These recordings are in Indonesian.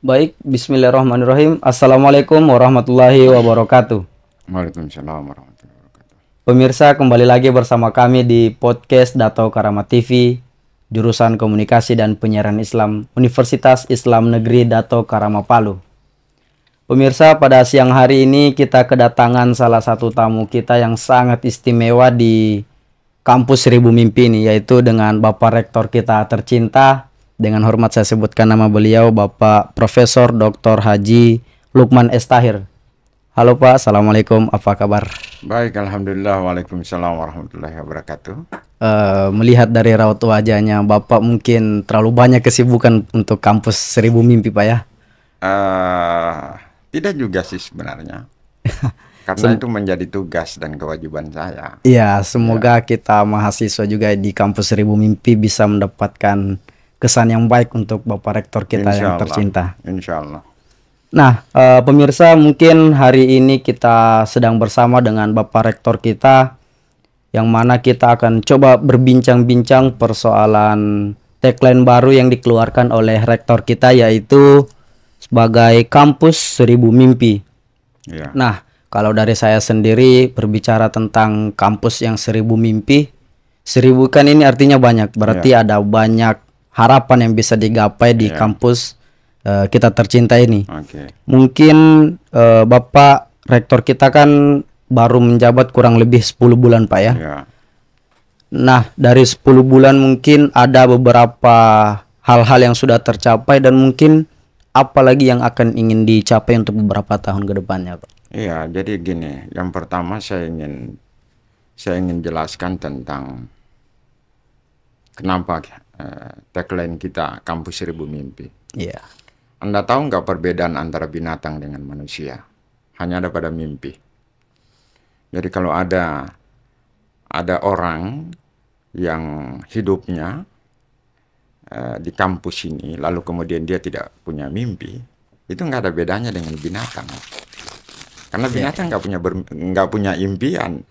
Baik, bismillahirrahmanirrahim. Assalamualaikum warahmatullahi wabarakatuh. Waalaikumsalam warahmatullahi wabarakatuh. Pemirsa, kembali lagi bersama kami di podcast Dato Karama TV, jurusan Komunikasi dan Penyiaran Islam, Universitas Islam Negeri Dato Karama Palu. Pemirsa, pada siang hari ini kita kedatangan salah satu tamu kita yang sangat istimewa di kampus Seribu Mimpi ini, yaitu dengan Bapak Rektor kita tercinta. Dengan hormat saya sebutkan nama beliau, Bapak Profesor Dr. Haji Lukman S. Tahir. Halo Pak, Assalamualaikum, apa kabar? Baik, alhamdulillah. Waalaikumsalam warahmatullahi wabarakatuh. Melihat dari raut wajahnya, Bapak mungkin terlalu banyak kesibukan untuk kampus Seribu Mimpi, Pak ya? Tidak juga sih sebenarnya, karena itu menjadi tugas dan kewajiban saya. Iya, semoga kita mahasiswa juga di kampus Seribu Mimpi bisa mendapatkan kesan yang baik untuk Bapak Rektor kita Insya yang Allah, tercinta. Insya Allah. Nah, pemirsa, mungkin hari ini kita sedang bersama dengan Bapak Rektor kita, yang mana kita akan coba berbincang-bincang persoalan tagline baru yang dikeluarkan oleh Rektor kita, yaitu sebagai kampus Seribu Mimpi. Ya. Nah, kalau dari saya sendiri berbicara tentang kampus yang Seribu Mimpi, seribu kan ini artinya banyak, berarti ada banyak harapan yang bisa digapai di kampus kita tercinta ini. Mungkin Bapak Rektor kita kan baru menjabat kurang lebih 10 bulan Pak ya. Nah, dari 10 bulan mungkin ada beberapa hal-hal yang sudah tercapai dan mungkin apalagi yang akan ingin dicapai untuk beberapa tahun ke depannya Pak. Iya, jadi gini, yang pertama saya ingin jelaskan tentang kenapa tagline kita Kampus Seribu Mimpi. Iya. Anda tahu nggak perbedaan antara binatang dengan manusia? Hanya ada pada mimpi. Jadi kalau ada orang yang hidupnya di kampus ini, lalu kemudian dia tidak punya mimpi, itu nggak ada bedanya dengan binatang. Karena binatang nggak punya impian.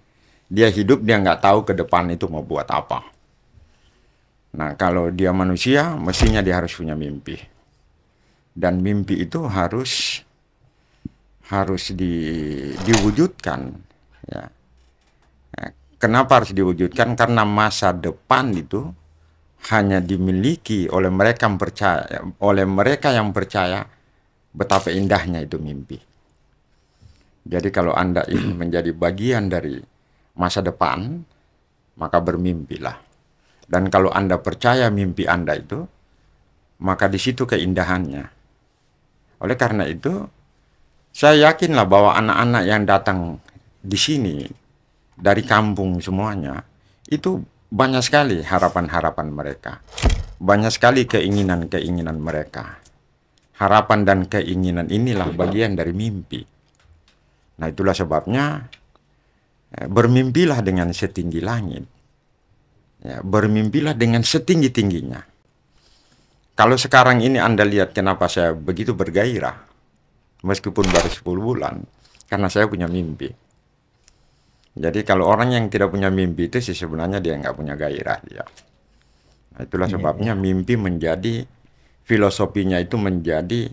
Dia hidup, dia nggak tahu ke depan itu mau buat apa. Nah, kalau dia manusia, mestinya dia harus punya mimpi. Dan mimpi itu harus diwujudkan. Ya. Kenapa harus diwujudkan? Karena masa depan itu hanya dimiliki oleh mereka yang percaya betapa indahnya itu mimpi. Jadi kalau Anda ingin menjadi bagian dari masa depan, maka bermimpilah. Dan kalau Anda percaya mimpi Anda itu, maka di situ keindahannya. Oleh karena itu, saya yakinlah bahwa anak-anak yang datang di sini, dari kampung semuanya, itu banyak sekali harapan-harapan mereka. Banyak sekali keinginan-keinginan mereka. Harapan dan keinginan inilah bagian dari mimpi. Nah, itulah sebabnya bermimpilah dengan setinggi langit. Ya, bermimpilah dengan setinggi-tingginya. Kalau sekarang ini Anda lihat kenapa saya begitu bergairah, meskipun baru 10 bulan, karena saya punya mimpi. Jadi kalau orang yang tidak punya mimpi itu sih sebenarnya dia nggak punya gairah dia. Nah, itulah sebabnya mimpi menjadi, filosofinya itu menjadi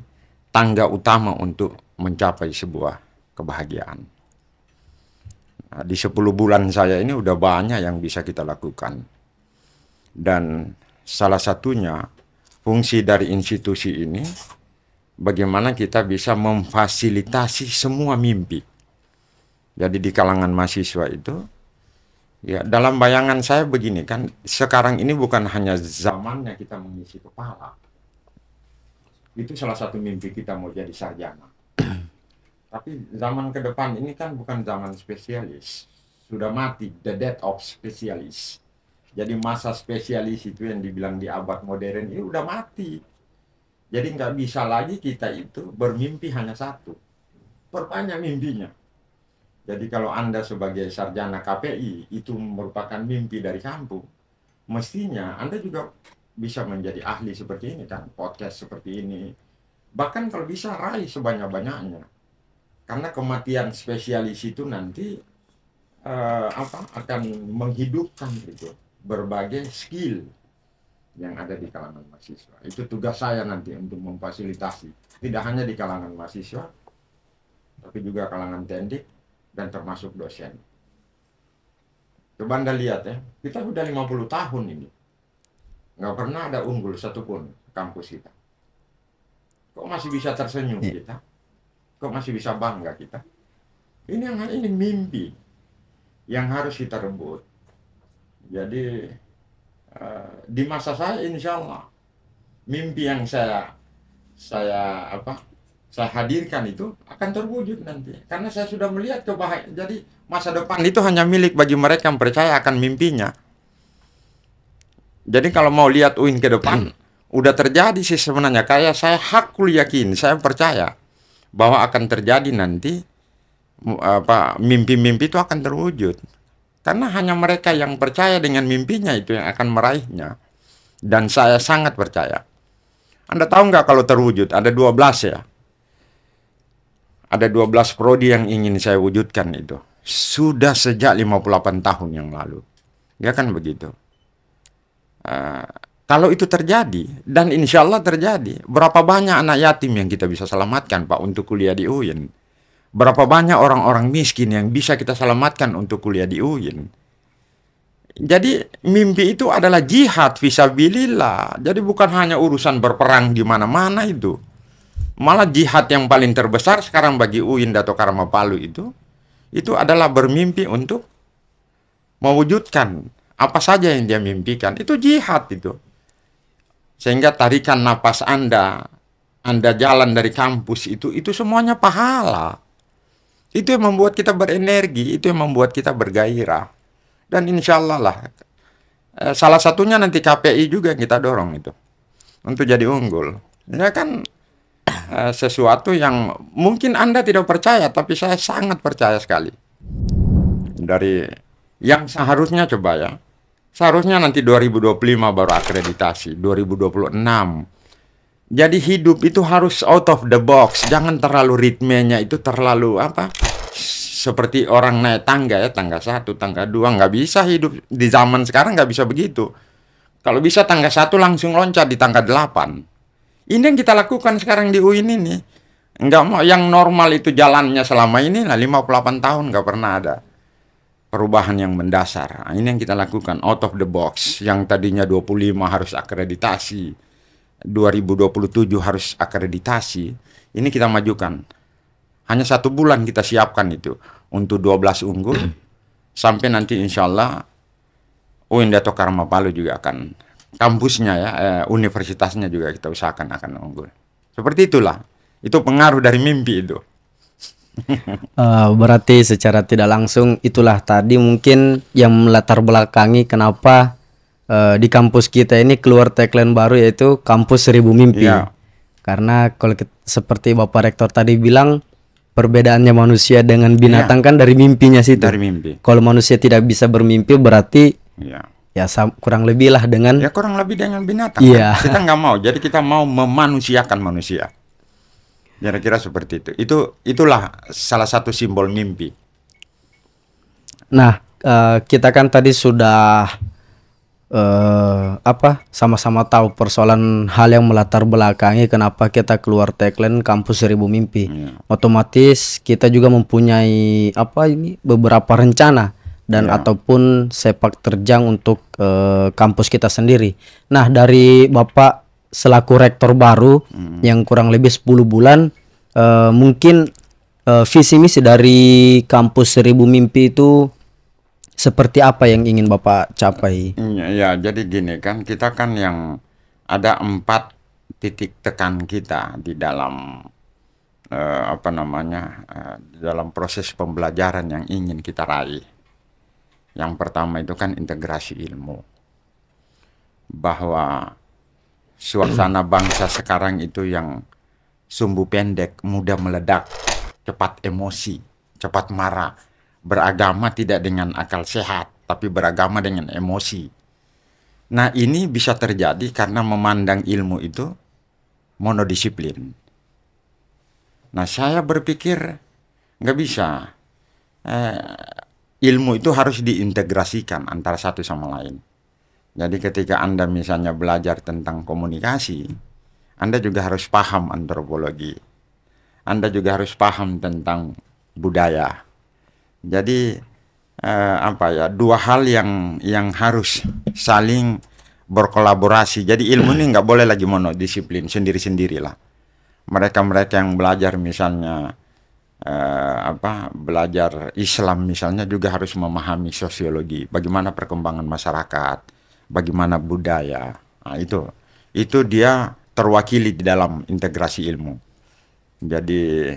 tangga utama untuk mencapai sebuah kebahagiaan. Nah, di 10 bulan saya ini udah banyak yang bisa kita lakukan. Dan salah satunya fungsi dari institusi ini, bagaimana kita bisa memfasilitasi semua mimpi. Jadi di kalangan mahasiswa itu, ya dalam bayangan saya begini kan, sekarang ini bukan hanya zamannya kita mengisi kepala. Itu salah satu mimpi kita mau jadi sarjana. Tapi zaman ke depan ini kan bukan zaman spesialis. Sudah mati, the death of specialist. Jadi masa spesialis itu yang dibilang di abad modern ini udah mati. Jadi nggak bisa lagi kita itu bermimpi hanya satu. Perbanyak mimpinya. Jadi kalau Anda sebagai sarjana KPI itu merupakan mimpi dari kampung, mestinya Anda juga bisa menjadi ahli seperti ini kan, podcast seperti ini. Bahkan kalau bisa raih sebanyak-banyaknya. Karena kematian spesialis itu nanti akan menghidupkan gitu berbagai skill yang ada di kalangan mahasiswa. Itu tugas saya nanti untuk memfasilitasi, tidak hanya di kalangan mahasiswa, tapi juga kalangan teknik dan termasuk dosen. Coba Anda lihat ya, kita sudah 50 tahun ini, nggak pernah ada unggul satupun kampus kita. Kok masih bisa tersenyum kita? Kok masih bisa bangga kita? Ini mimpi yang harus kita rebut. Jadi di masa saya, insya Allah, mimpi yang saya hadirkan itu akan terwujud nanti. Karena saya sudah melihat kebahagiaan. Jadi masa depan itu hanya milik bagi mereka yang percaya akan mimpinya. Jadi kalau mau lihat UIN ke depan, udah terjadi sih sebenarnya. Kayak saya hakul yakin, saya percaya bahwa akan terjadi nanti mimpi-mimpi itu akan terwujud. Karena hanya mereka yang percaya dengan mimpinya itu yang akan meraihnya. Dan saya sangat percaya. Anda tahu nggak kalau terwujud? Ada 12 ya. Ada 12 prodi yang ingin saya wujudkan itu. Sudah sejak 58 tahun yang lalu. Ya kan begitu. Kalau itu terjadi, dan insya Allah terjadi, berapa banyak anak yatim yang kita bisa selamatkan Pak untuk kuliah di UIN? Berapa banyak orang-orang miskin yang bisa kita selamatkan untuk kuliah di UIN? Jadi mimpi itu adalah jihad fisabilillah. Jadi bukan hanya urusan berperang di mana-mana itu. Malah jihad yang paling terbesar sekarang bagi UIN Dato Karma Palu itu adalah bermimpi untuk mewujudkan apa saja yang dia mimpikan. Itu jihad itu. Sehingga tarikan napas Anda jalan dari kampus itu semuanya pahala. Itu yang membuat kita berenergi, itu yang membuat kita bergairah. Dan insya Allah lah, salah satunya nanti KPI juga yang kita dorong itu. Untuk jadi unggul. Ya kan sesuatu yang mungkin Anda tidak percaya, tapi saya sangat percaya sekali. Dari yang seharusnya coba ya, seharusnya nanti 2025 baru akreditasi, 2026. Jadi hidup itu harus out of the box, jangan terlalu ritmenya itu terlalu seperti orang naik tangga ya, tangga 1, tangga 2, nggak bisa hidup di zaman sekarang, nggak bisa begitu. Kalau bisa tangga 1 langsung loncat di tangga 8. Ini yang kita lakukan sekarang di UIN ini. Nggak mau yang normal itu jalannya selama ini lah 58 tahun nggak pernah ada perubahan yang mendasar. Nah, ini yang kita lakukan out of the box. Yang tadinya 25 harus akreditasi, 2027 harus akreditasi. Ini kita majukan. Hanya 1 bulan kita siapkan itu untuk 12 unggul. Sampai nanti insya Allah UIN Dato Karma Palu juga akan kampusnya ya, universitasnya juga kita usahakan akan unggul. Seperti itulah. Itu pengaruh dari mimpi itu. Berarti secara tidak langsung itulah tadi mungkin yang melatar belakangi kenapa di kampus kita ini keluar tagline baru yaitu kampus 1000 mimpi. Ya. Karena kalau seperti Bapak Rektor tadi bilang, perbedaannya manusia dengan binatang kan dari mimpinya situ. Dari mimpi. Kalau manusia tidak bisa bermimpi berarti ya kurang lebih lah dengan kurang lebih dengan binatang. Iya. Kan? Kita nggak mau. Jadi kita mau memanusiakan manusia. Kira-kira seperti itu. Itulah salah satu simbol mimpi. Nah, kita kan tadi sudah sama-sama tahu persoalan hal yang melatar belakangi kenapa kita keluar tagline kampus 1000 mimpi. Otomatis kita juga mempunyai beberapa rencana dan ataupun sepak terjang untuk kampus kita sendiri. Nah, dari Bapak selaku rektor baru yang kurang lebih 10 bulan, mungkin visi misi dari kampus 1000 mimpi itu seperti apa yang ingin Bapak capai? Ya, jadi gini kan, kita kan yang ada 4 titik tekan kita di dalam dalam proses pembelajaran yang ingin kita raih. Yang pertama itu kan integrasi ilmu. Bahwa suasana bangsa sekarang itu yang sumbu pendek, mudah meledak, cepat emosi, cepat marah. Beragama tidak dengan akal sehat, tapi beragama dengan emosi. Nah, ini bisa terjadi karena memandang ilmu itu monodisiplin. Nah, saya berpikir nggak bisa. Ilmu itu harus diintegrasikan antara satu sama lain. Jadi ketika Anda misalnya belajar tentang komunikasi, Anda juga harus paham antropologi. Anda juga harus paham tentang budaya. Jadi apa ya, dua hal yang harus saling berkolaborasi. Jadi ilmu ini nggak boleh lagi monodisiplin sendiri-sendirilah. Mereka-mereka yang belajar misalnya belajar Islam misalnya juga harus memahami sosiologi, bagaimana perkembangan masyarakat, bagaimana budaya. Nah, itu dia terwakili di dalam integrasi ilmu. Jadi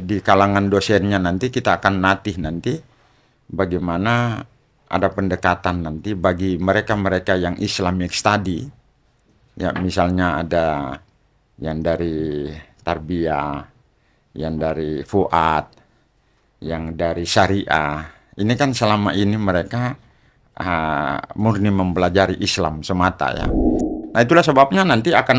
di kalangan dosennya nanti kita akan latih nanti bagaimana ada pendekatan nanti bagi mereka-mereka yang Islamic study. Ya, misalnya ada yang dari tarbiyah, yang dari fuad, yang dari syariah. Ini kan selama ini mereka murni mempelajari Islam semata ya. Nah, itulah sebabnya nanti akan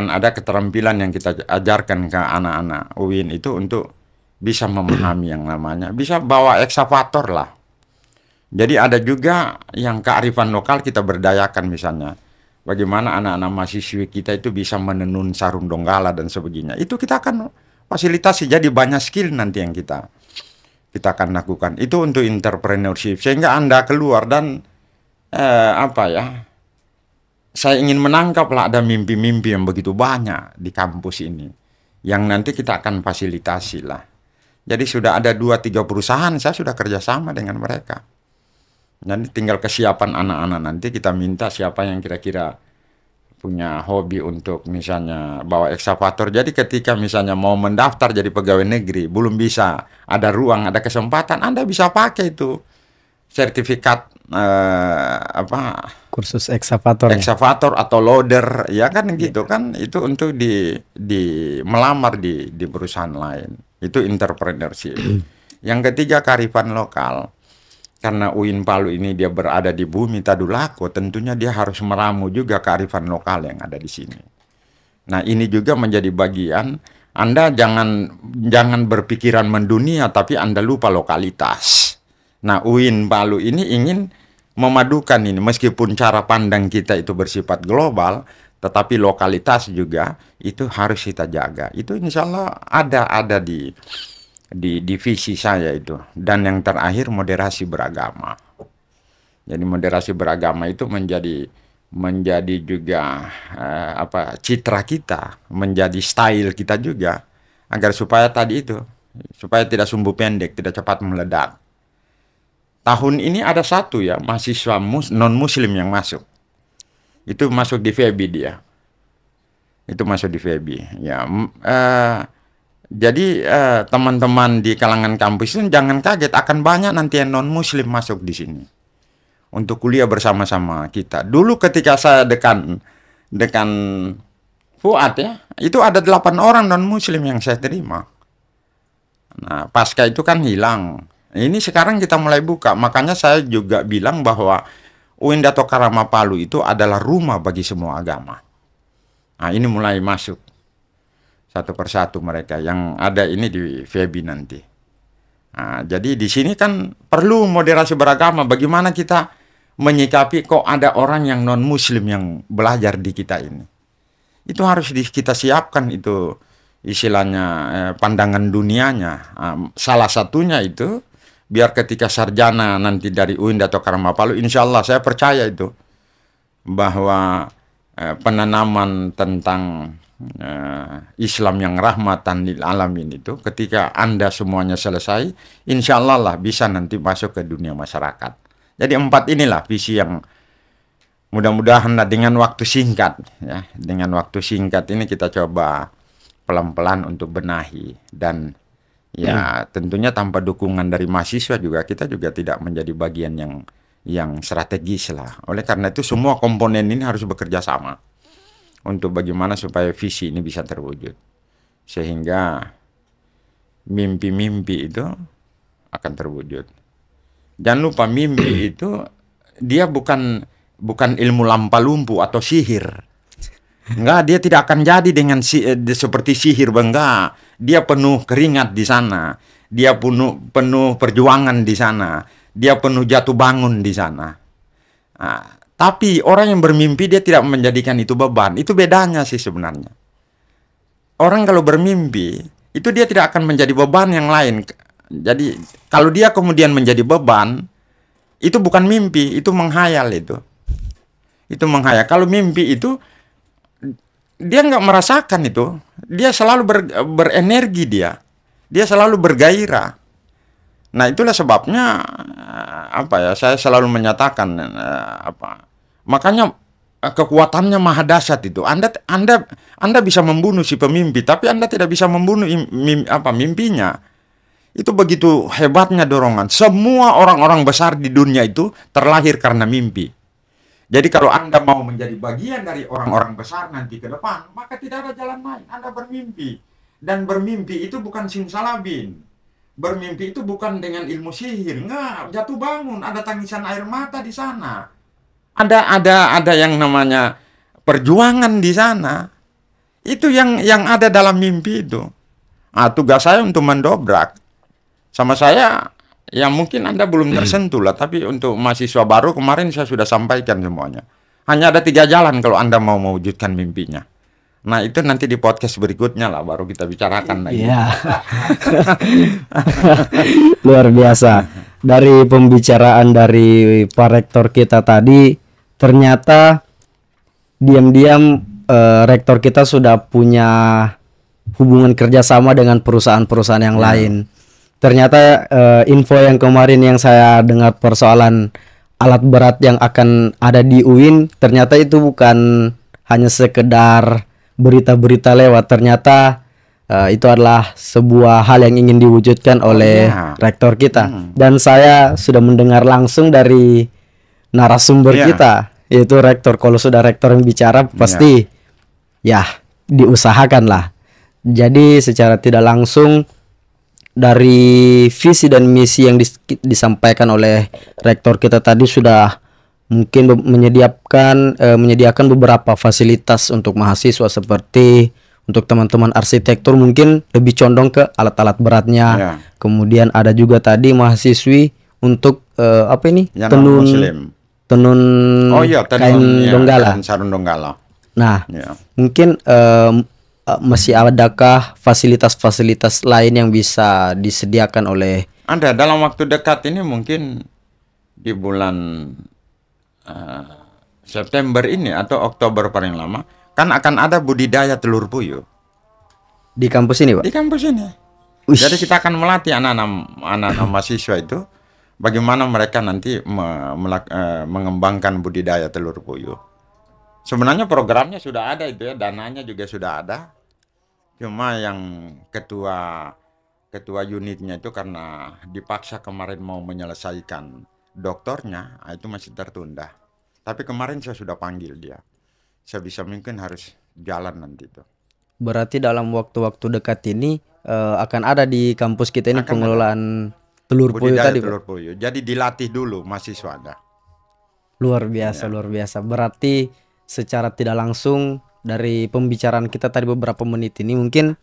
ada keterampilan yang kita ajarkan ke anak-anak UIN itu untuk bisa memahami yang namanya, bisa bawa eksavator lah. Jadi ada juga yang kearifan lokal kita berdayakan misalnya. Bagaimana anak-anak mahasiswi kita itu bisa menenun sarung donggala dan sebagainya. Itu kita akan fasilitasi, jadi banyak skill nanti yang kita akan lakukan. Itu untuk entrepreneurship, sehingga Anda keluar dan saya ingin menangkaplah ada mimpi-mimpi yang begitu banyak di kampus ini, yang nanti kita akan fasilitasi lah. Jadi sudah ada 2-3 perusahaan, saya sudah kerjasama dengan mereka. Nanti tinggal kesiapan anak-anak, nanti kita minta siapa yang kira-kira punya hobi untuk misalnya bawa eksavator. Jadi ketika misalnya mau mendaftar jadi pegawai negeri, belum bisa, ada ruang, ada kesempatan, Anda bisa pakai itu sertifikat kursus eksavator atau loader, ya kan gitu kan, itu untuk melamar di perusahaan lain. Itu entrepreneurship. Yang ketiga kearifan lokal. Karena UIN Palu ini dia berada di bumi Tadulako, tentunya dia harus meramu juga kearifan lokal yang ada di sini. Nah, ini juga menjadi bagian. Anda jangan berpikiran mendunia, tapi Anda lupa lokalitas. Nah, UIN Palu ini ingin memadukan ini, meskipun cara pandang kita itu bersifat global, tetapi lokalitas juga itu harus kita jaga. Itu insya Allah ada di divisi saya itu. Dan yang terakhir moderasi beragama. Jadi moderasi beragama itu menjadi juga citra kita, menjadi style kita juga, agar supaya tidak sumbu pendek, tidak cepat meledak. Tahun ini ada satu ya mahasiswa non muslim yang masuk. Itu masuk di FEBI dia. Itu masuk di FEBI. Ya. Jadi teman-teman di kalangan kampus itu jangan kaget, akan banyak nanti yang non-muslim masuk di sini untuk kuliah bersama-sama kita. Dulu ketika saya dekan Fuad ya, itu ada 8 orang non-muslim yang saya terima. Nah, pasca itu kan hilang. Ini sekarang kita mulai buka, makanya saya juga bilang bahwa UIN Dato Karama Palu itu adalah rumah bagi semua agama. Nah, ini mulai masuk satu persatu mereka yang ada ini di FEBI nanti. Nah, jadi di sini kan perlu moderasi beragama. Bagaimana kita menyikapi kok ada orang yang non muslim yang belajar di kita ini. Itu harus kita siapkan itu istilahnya pandangan dunianya. Salah satunya itu biar ketika sarjana nanti dari UIN Dato Karama Palu, insya Allah saya percaya itu bahwa penanaman tentang Islam yang rahmatan lil alamin itu ketika Anda semuanya selesai, insya Allah lah bisa nanti masuk ke dunia masyarakat. Jadi 4 inilah visi yang mudah-mudahan dengan waktu singkat ya, dengan waktu singkat ini kita coba pelan-pelan untuk benahi, dan ya tentunya tanpa dukungan dari mahasiswa juga kita juga tidak menjadi bagian yang strategis lah. Oleh karena itu semua komponen ini harus bekerja sama untuk bagaimana supaya visi ini bisa terwujud, sehingga mimpi-mimpi itu akan terwujud. Jangan lupa mimpi itu dia bukan ilmu lampalumpu atau sihir. Enggak, dia tidak akan jadi dengan seperti sihir, enggak. Dia penuh keringat di sana, dia penuh perjuangan di sana, dia penuh jatuh bangun di sana. Tapi orang yang bermimpi dia tidak menjadikan itu beban. Itu bedanya sih sebenarnya. Orang kalau bermimpi itu dia tidak akan menjadi beban yang lain. Jadi kalau dia kemudian menjadi beban, itu bukan mimpi, itu menghayal itu. Itu menghayal. Kalau mimpi itu dia nggak merasakan itu. Dia selalu berenergi dia. Dia selalu bergairah. Nah, itulah sebabnya saya selalu menyatakan makanya kekuatannya maha dahsyat itu. Anda bisa membunuh si pemimpi, tapi Anda tidak bisa membunuh mimpinya. Itu begitu hebatnya dorongan. Semua orang-orang besar di dunia itu terlahir karena mimpi. Jadi kalau Anda mau menjadi bagian dari orang-orang besar nanti ke depan, maka tidak ada jalan lain. Anda bermimpi. Dan bermimpi itu bukan simsalabim. Bermimpi itu bukan dengan ilmu sihir. Enggak, jatuh bangun, ada tangisan air mata di sana. Ada yang namanya perjuangan di sana. Itu yang ada dalam mimpi itu. Tugas saya untuk mendobrak. Sama saya, ya mungkin Anda belum tersentuh lah. Tapi untuk mahasiswa baru kemarin saya sudah sampaikan semuanya. Hanya ada 3 jalan kalau Anda mau mewujudkan mimpinya. Nah, itu nanti di podcast berikutnya lah baru kita bicarakan lagi. Iya. Luar biasa. Dari pembicaraan dari Pak Rektor kita tadi, ternyata diam-diam Rektor kita sudah punya hubungan kerjasama dengan perusahaan-perusahaan yang lain. Ternyata info yang kemarin yang saya dengar persoalan alat berat yang akan ada di UIN, ternyata itu bukan hanya sekedar berita-berita lewat, ternyata itu adalah sebuah hal yang ingin diwujudkan oleh rektor kita. Dan saya sudah mendengar langsung dari narasumber kita, yaitu rektor. Kalau sudah rektor yang bicara pasti ya diusahakan lah. Jadi secara tidak langsung dari visi dan misi yang disampaikan oleh rektor kita tadi sudah mungkin menyediakan beberapa fasilitas untuk mahasiswa, seperti untuk teman-teman arsitektur mungkin lebih condong ke alat-alat beratnya. Kemudian ada juga tadi mahasiswi untuk tenun kain donggala. Sarung donggala. Nah, mungkin masih adakah fasilitas-fasilitas lain yang bisa disediakan oleh Anda dalam waktu dekat ini, mungkin di bulan September ini atau Oktober paling lama, kan akan ada budidaya telur puyuh di kampus ini, Pak? Di kampus ini. Jadi kita akan melatih anak-anak mahasiswa itu bagaimana mereka nanti mengembangkan budidaya telur puyuh. Sebenarnya programnya sudah ada itu ya, dananya juga sudah ada. Cuma yang ketua unitnya itu karena dipaksa kemarin mau menyelesaikan doktornya, itu masih tertunda. Tapi kemarin saya sudah panggil dia. Sebisa mungkin harus jalan nanti itu. Berarti dalam waktu-waktu dekat ini akan ada di kampus kita ini pengelolaan telur puyuh tadi, telur puyuh. Jadi dilatih dulu mahasiswa. Luar biasa, luar biasa. Berarti secara tidak langsung dari pembicaraan kita tadi beberapa menit ini, mungkin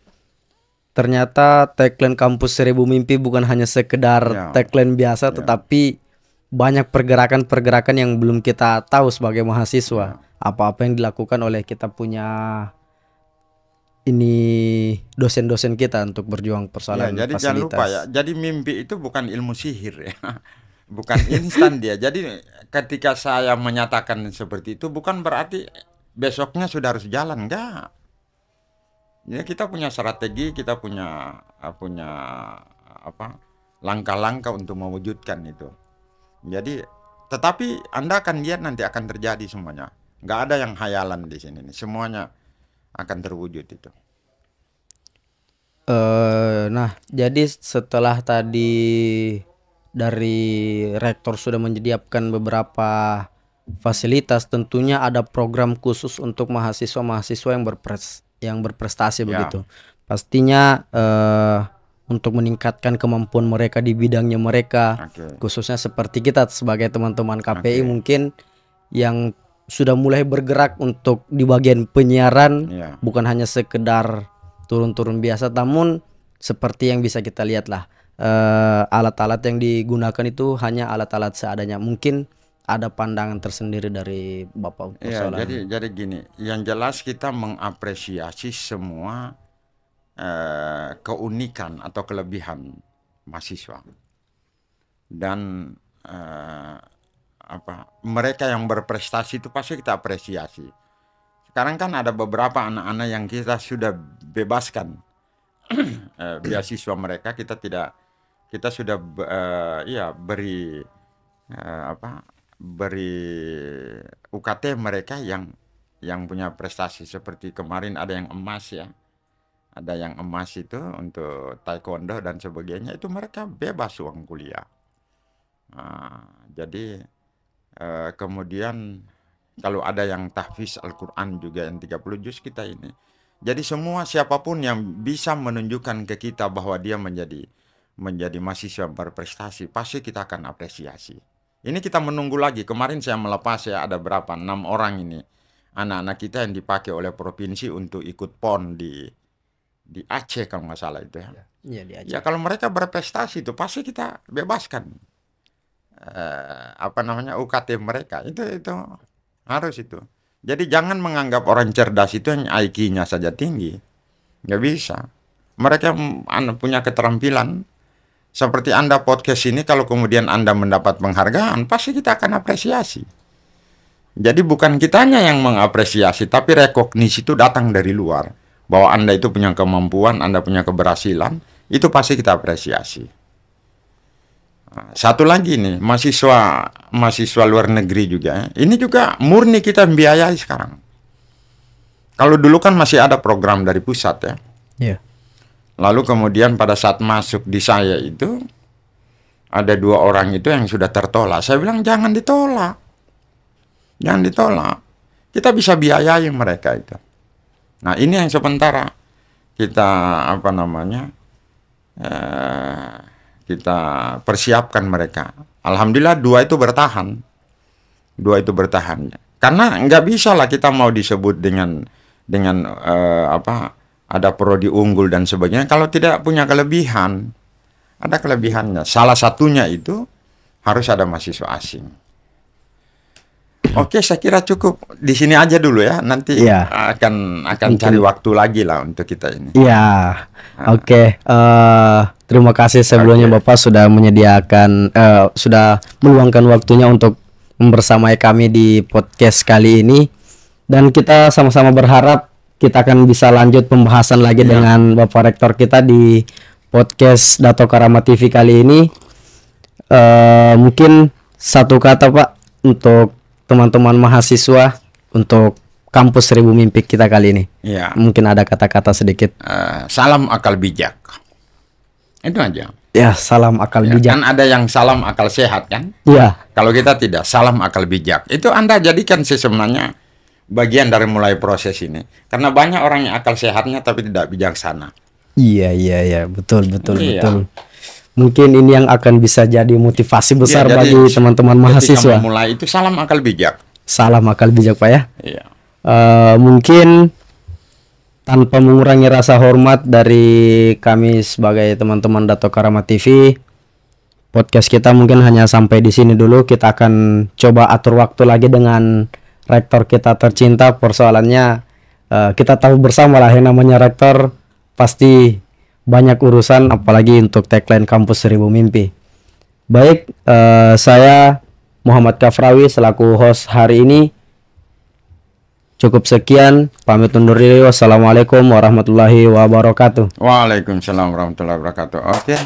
ternyata tagline kampus 1000 mimpi bukan hanya sekedar tagline biasa, tetapi banyak pergerakan-pergerakan yang belum kita tahu sebagai mahasiswa. Apa-apa yang dilakukan oleh kita punya dosen-dosen kita untuk berjuang persoalan jadi fasilitas. Jangan lupa ya, jadi mimpi itu bukan ilmu sihir ya. Bukan instan dia. Jadi ketika saya menyatakan seperti itu bukan berarti besoknya sudah harus jalan, enggak. Ya, kita punya strategi, kita punya langkah-langkah untuk mewujudkan itu. Jadi, tetapi Anda akan lihat nanti akan terjadi semuanya. Enggak ada yang hayalan di sini. Semuanya akan terwujud itu. Nah, jadi setelah tadi dari rektor sudah menyediakan beberapa fasilitas, tentunya ada program khusus untuk mahasiswa-mahasiswa yang berprestasi begitu. Pastinya untuk meningkatkan kemampuan mereka di bidangnya mereka, khususnya seperti kita sebagai teman-teman KPI mungkin yang sudah mulai bergerak untuk di bagian penyiaran, bukan hanya sekedar turun-turun biasa, namun seperti yang bisa kita lihat lah, alat-alat yang digunakan itu hanya alat-alat seadanya. Mungkin ada pandangan tersendiri dari Bapak Ya, persoalan. jadi gini, yang jelas kita mengapresiasi semua keunikan atau kelebihan mahasiswa dan mereka yang berprestasi itu pasti kita apresiasi. Sekarang kan ada beberapa anak-anak yang kita sudah bebaskan beasiswa mereka, kita sudah beri beri UKT mereka yang punya prestasi. Seperti kemarin ada yang emas ya, ada yang emas itu untuk taekwondo dan sebagainya, itu mereka bebas uang kuliah. Jadi kemudian kalau ada yang tahfiz Al-Quran juga yang 30 juz kita ini. Jadi semua siapapun yang bisa menunjukkan ke kita bahwa dia menjadi mahasiswa berprestasi, pasti kita akan apresiasi. Ini kita menunggu lagi. Kemarin saya melepas ya, ada berapa? 6 orang ini. Anak-anak kita yang dipakai oleh provinsi untuk ikut PON di Aceh kalau nggak salah itu ya. Iya, di Aceh. Ya kalau mereka berprestasi itu pasti kita bebaskan. UKT mereka itu harus itu. Jadi jangan menganggap orang cerdas itu hanya IQ-nya saja tinggi. Nggak bisa. Mereka punya keterampilan. Seperti Anda podcast ini, kalau kemudian Anda mendapat penghargaan, pasti kita akan apresiasi. Jadi bukan kitanya yang mengapresiasi, tapi rekognisi itu datang dari luar. Bahwa Anda itu punya kemampuan, Anda punya keberhasilan, itu pasti kita apresiasi. Satu lagi nih, mahasiswa luar negeri juga. Ini juga murni kita membiayai sekarang. Kalau dulu kan masih ada program dari pusat ya. Iya. Lalu kemudian pada saat masuk di saya itu, ada 2 orang itu yang sudah tertolak. Saya bilang jangan ditolak. Jangan ditolak. Kita bisa biayai mereka itu. Nah ini yang sementara kita kita persiapkan mereka. Alhamdulillah 2 itu bertahan. 2 itu bertahan. Karena nggak bisa lah kita mau disebut dengan ada prodi unggul dan sebagainya kalau tidak punya kelebihan. Ada kelebihannya. Salah satunya itu harus ada mahasiswa asing. Oke, saya kira cukup di sini aja dulu ya. Nanti akan cari waktu lagi lah untuk kita ini. Iya. Oke. Terima kasih sebelumnya Bapak sudah menyediakan sudah meluangkan waktunya untuk membersamai kami di podcast kali ini, dan kita sama-sama berharap kita akan bisa lanjut pembahasan lagi dengan Bapak Rektor kita di podcast Dato Karama TV kali ini. Mungkin satu kata Pak untuk teman-teman mahasiswa untuk kampus Seribu Mimpi kita kali ini. Ya. Mungkin ada kata-kata sedikit. Salam akal bijak. Itu aja. Ya, salam akal bijak. Kan ada yang salam akal sehat kan? Iya. Kalau kita tidak, salam akal bijak. Itu Anda jadikan sih sebenarnya bagian dari mulai proses ini. Karena banyak orang yang akal sehatnya tapi tidak bijaksana. Iya, betul. Mungkin ini yang akan bisa jadi motivasi besar bagi teman-teman mahasiswa. Mulai itu salam akal bijak. Salam akal bijak Pak ya. Iya. Mungkin tanpa mengurangi rasa hormat dari kami sebagai teman-teman Dato Karama TV, podcast kita mungkin hanya sampai di sini dulu. Kita akan coba atur waktu lagi dengan rektor kita tercinta. Persoalannya kita tahu bersama lah yang namanya rektor pasti banyak urusan, apalagi untuk tagline kampus Seribu Mimpi. Baik, saya Muhammad Kafrawi selaku host hari ini. Cukup sekian, pamit undur diri. Wassalamualaikum warahmatullahi wabarakatuh. Waalaikumsalam warahmatullahi wabarakatuh. Oke.